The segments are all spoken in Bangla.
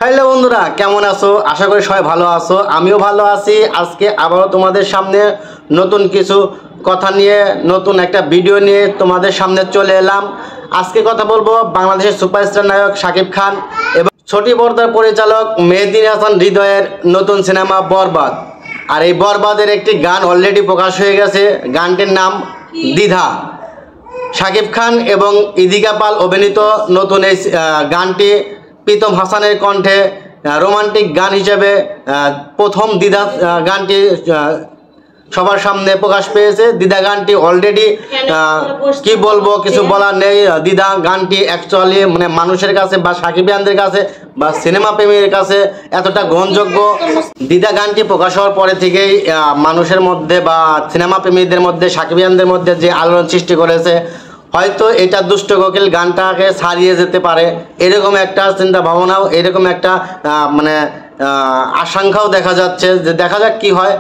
হ্যালো বন্ধুরা, কেমন আছো? আশা করি সবাই ভালো আছো। আমিও ভালো আছি। আজকে আবারও তোমাদের সামনে নতুন কিছু কথা নিয়ে, নতুন একটা ভিডিও নিয়ে তোমাদের সামনে চলে এলাম। আজকে কথা বলবো বাংলাদেশের সুপারস্টার নায়ক শাকিব খান এবং ছোটি পর্দার পরিচালক মেহেদী হাসান হৃদয়ের নতুন সিনেমা বরবাদ। আর এই বরবাদের একটি গান অলরেডি প্রকাশ হয়ে গেছে। গানটির নাম দ্বিধা। শাকিব খান এবং ইদিকা পাল অভিনীত নতুন এই গানটি প্রীতম হাসানের কণ্ঠে রোমান্টিক গান হিসেবে প্রথম দ্বিধা গানটি সবার সামনে প্রকাশ পেয়েছে। দ্বিধা গানটি অলরেডি কি বলবো, কিছু বলার নেই। দ্বিধা গানটি অ্যাকচুয়ালি মানে মানুষের কাছে বা সাকিবিয়ানদের কাছে বা সিনেমা প্রেমীর কাছে এতটা গ্রহণযোগ্য। দ্বিধা গানটি প্রকাশ হওয়ার পরে থেকেই মানুষের মধ্যে বা সিনেমা প্রেমীদের মধ্যে, সাকিবিয়ানদের মধ্যে যে আলোড়ন সৃষ্টি করেছে, হয়তো এটা দুষ্ট কোকিল গানটাকে ছাড়িয়ে যেতে পারে এরকম একটা চিন্তা ভাবনাও, এরকম একটা মানে আশঙ্কাও দেখা যাচ্ছে। যে দেখা যাক কি হয়।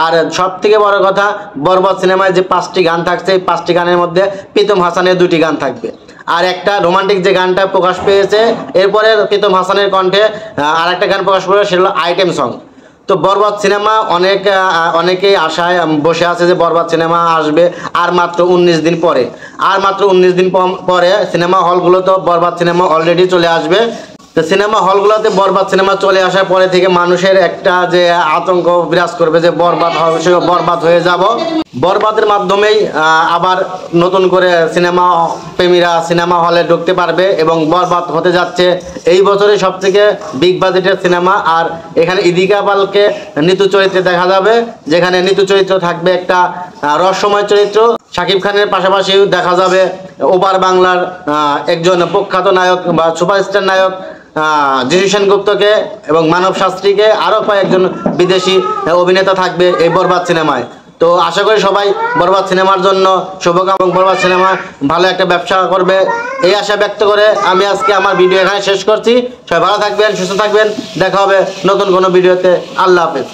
আর সব থেকে বড় কথা, বরবাদ সিনেমায় যে 5টি গান থাকছে, এই 5টি গানের মধ্যে প্রীতম হাসানের 2টি গান থাকবে। আর একটা রোমান্টিক যে গানটা প্রকাশ পেয়েছে, এরপরে প্রীতম হাসানের কণ্ঠে আর একটা গান প্রকাশ পেয়েছে, সেটা হলো আইটেম সং। তো বরবাদ সিনেমা অনেকেই আশায় বসে আছে যে বরবাদ সিনেমা আসবে আর মাত্র 19 দিন পরে। আর মাত্র 19 দিন পরে সিনেমা হলগুলোতে বরবাদ সিনেমা অলরেডি চলে আসবে। তো সিনেমা হলগুলোতে বরবাদ সিনেমা চলে আসার পরে থেকে মানুষের একটা যে আতঙ্ক বিরাজ করবে যে বরবাদ হবে, সে বরবাদ হয়ে যাব। বরবাদের মাধ্যমেই আবার নতুন করে সিনেমা প্রেমীরা সিনেমা হলে ঢুকতে পারবে এবং বরবাদ হতে যাচ্ছে এই বছরের সবথেকে বিগ বাজেটের সিনেমা। আর এখানে ইদিকা পালকে নিতু চরিত্রে দেখা যাবে, যেখানে নিতু চরিত্র থাকবে একটা রহস্যময় চরিত্র। শাকিব খানের পাশাপাশি দেখা যাবে ওপার বাংলার একজন প্রখ্যাত নায়ক বা সুপারস্টার নায়ক জিজু সেনগুপ্তকে এবং মানব শাস্ত্রীকে, আরও কয়েকজন বিদেশি অভিনেতা থাকবে এই বরবাদ সিনেমায়। তো আশা করি সবাই বরবাদ সিনেমার জন্য শুভকামনা এবং বরবাদ সিনেমা ভালো একটা ব্যবসা করবে এই আশা ব্যক্ত করে আমি আজকে আমার ভিডিও এখানে শেষ করছি। সবাই ভালো থাকবেন, সুস্থ থাকবেন। দেখা হবে নতুন কোনো ভিডিওতে। আল্লাহ হাফেজ।